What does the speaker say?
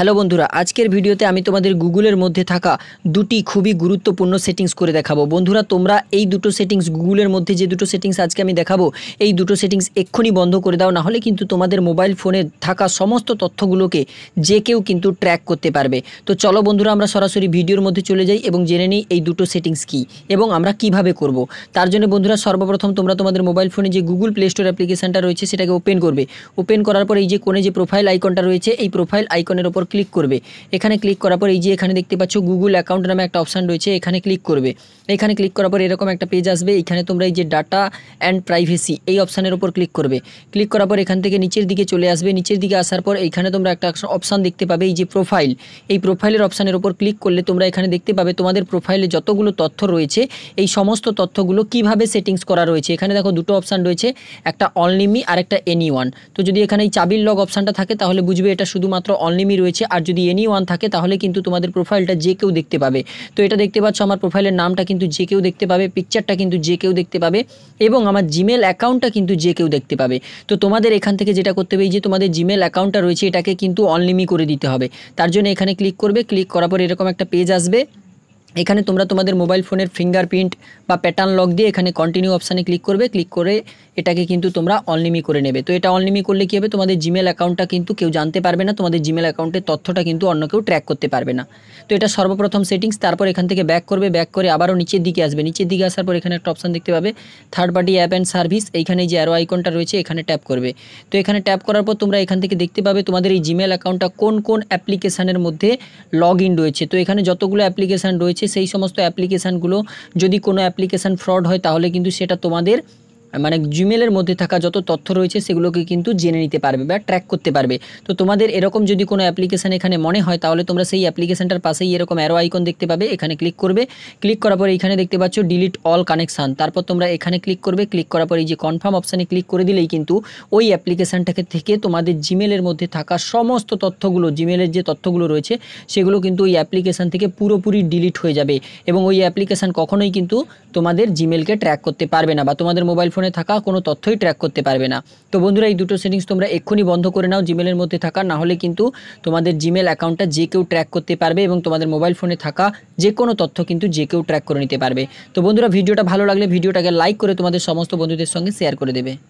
Hello বন্ধুরা, আজকের ভিডিওতে আমি তোমাদের গুগলের মধ্যে থাকা দুটি খুবই গুরুত্বপূর্ণ সেটিংস করে দেখাবো। বন্ধুরা, তোমরা এই দুটো সেটিংস, গুগলের মধ্যে যে দুটো সেটিংস আজকে আমি দেখাবো, এই দুটো সেটিংস এক্ষুনি বন্ধ করে দাও, না হলে কিন্তু তোমাদের মোবাইল ফোনে থাকা সমস্ত তথ্যগুলোকে যে কেউ কিন্তু ট্র্যাক করতে পারবে। তো চলো বন্ধুরা, আমরা সরাসরি ভিডিওর মধ্যে চলে যাই এবং জেনে নিই এই দুটো সেটিংস কী এবং আমরা কিভাবে করব। তার জন্য বন্ধুরা, সর্বপ্রথম তোমরা তোমাদের মোবাইল ফোনে যে গুগল প্লে স্টোর অ্যাপ্লিকেশনটা রয়েছে সেটাকে ওপেন করবে। ওপেন করার পর এই যে কোণে যে প্রোফাইল আইকনটা রয়েছে, এই প্রোফাইল আইকনের ওপর ক্লিক করবে। এখানে ক্লিক করার পর এই যে এখানে দেখতে পাচ্ছ গুগল অ্যাকাউন্ট নামে একটা অপশান রয়েছে, এখানে ক্লিক করবে। এখানে ক্লিক করার পর এরকম একটা পেজ আসবে। এখানে তোমরা এই যে ডাটা অ্যান্ড প্রাইভেসি এই অপশানের ওপর ক্লিক করবে। ক্লিক করার পর এখান থেকে নিচের দিকে চলে আসবে। নিচের দিকে আসার পর এইখানে তোমরা একটা অপশান দেখতে পাবে, এই যে প্রোফাইল। এই প্রোফাইলের অপশানের ওপর ক্লিক করলে তোমরা এখানে দেখতে পাবে তোমাদের প্রোফাইলে যতগুলো তথ্য রয়েছে এই সমস্ত তথ্যগুলো কিভাবে সেটিংস করা রয়েছে। এখানে দেখো দুটো অপশান রয়েছে, একটা অনলি মি আর একটা এনি ওয়ান। তো যদি এখানে এই চাবির লগ অপশানটা থাকে তাহলে বুঝবে এটা শুধুমাত্র অনলি মি রয়েছে, আর যদি এনি ওয়ান থাকে তাহলে কিন্তু তোমাদের প্রোফাইলটা যে কেউ দেখতে পাবে। তো এটা দেখতে পাচ্ছ, আমার প্রোফাইলের নামটা কিন্তু যে কেউ দেখতে পাবে, পিকচারটা কিন্তু যে কেউ দেখতে পাবে এবং আমার জিমেল অ্যাকাউন্টটা কিন্তু যে কেউ দেখতে পাবে। তো তোমাদের এখান থেকে যেটা করতে হবে, এই যে তোমাদের জিমেল অ্যাকাউন্টটা রয়েছে এটাকে কিন্তু অনলি মি করে দিতে হবে। তার জন্য এখানে ক্লিক করবে। ক্লিক করার পর এরকম একটা পেজ আসবে। এখানে তোমরা তোমাদের মোবাইল ফোনের ফিঙ্গারপ্রিন্ট বা প্যাটার্ন লক দিয়ে এখানে কন্টিনিউ অপশানে ক্লিক করবে। ক্লিক করে এটাকে কিন্তু তোমরা অনলিমি করে নেবে। তো এটা অনলিমি করলে কী হবে, তোমাদের জিমেল অ্যাকাউন্টটা কিন্তু কেউ জানতে পারবে না, তোমাদের জিমেল অ্যাকাউন্টের তথ্যটা কিন্তু অন্য কেউ ট্র্যাক করতে পারবে না। তো এটা সর্বপ্রথম সেটিংস। তারপর এখান থেকে ব্যাক করবে। ব্যাক করে আবারও নিচের দিকে আসবে। নিচের দিকে আসার পর এখানে একটা অপশান দেখতে পাবে, third party app and service. এইখানে যে অ্যারো আইকনটা রয়েছে এখানে ট্যাপ করবে। তো এখানে ট্যাপ করার পর তোমরা এখান থেকে দেখতে পাবে তোমাদের এই জিমেল অ্যাকাউন্টটা কোন কোন অ্যাপ্লিকেশানের মধ্যে লগ ইন রয়েছে। তো এখানে যতগুলো অ্যাপ্লিকেশান রয়েছে সেই সমস্ত অ্যাপ্লিকেশানগুলো, যদি কোনো অ্যাপ্লিকেশান ফ্রড হয় তাহলে কিন্তু সেটা তোমাদের মানে জিমেলের মধ্যে থাকা যত তথ্য রয়েছে সেগুলোকে কিন্তু জেনে নিতে পারবে বা ট্র্যাক করতে পারবে। তো তোমাদের এরকম যদি কোনো অ্যাপ্লিকেশান এখানে মনে হয় তাহলে তোমরা সেই অ্যাপ্লিকেশানটার পাশেই এরকম অ্যারো আইকন দেখতে পাবে, এখানে ক্লিক করবে। ক্লিক করার পর এখানে দেখতে পাচ্ছ ডিলিট অল কানেকশান। তারপর তোমরা এখানে ক্লিক করবে। ক্লিক করার পর এই যে কনফার্ম অপশানে ক্লিক করে দিলেই কিন্তু ওই অ্যাপ্লিকেশানটাকে থেকে তোমাদের জিমেলের মধ্যে থাকা সমস্ত তথ্যগুলো, জিমেলের যে তথ্যগুলো রয়েছে সেগুলো কিন্তু ওই অ্যাপ্লিকেশান থেকে পুরোপুরি ডিলিট হয়ে যাবে এবং ওই অ্যাপ্লিকেশান কখনোই কিন্তু তোমাদের জিমেলকে ট্র্যাক করতে পারবে না বা তোমাদের মোবাইল ফোনে থাকা কোনো তথ্যই ট্র্যাক করতে পারবে না। তো বন্ধুরা, এই দুটো সেটিংস তোমরা এক্ষুনি বন্ধ করে নাও জিমেলের মধ্যে থাকা, না হলে কিন্তু তোমাদের জিমেল অ্যাকাউন্টটা যে কেউ ট্র্যাক করতে পারবে এবং তোমাদের মোবাইল ফোনে থাকা যে কোনো তথ্য কিন্তু যে কেউ ট্র্যাক করে নিতে পারবে। তো বন্ধুরা, ভিডিওটা ভালো লাগলে ভিডিওটাকে লাইক করে তোমাদের সমস্ত বন্ধুদের সঙ্গে শেয়ার করে দেবে।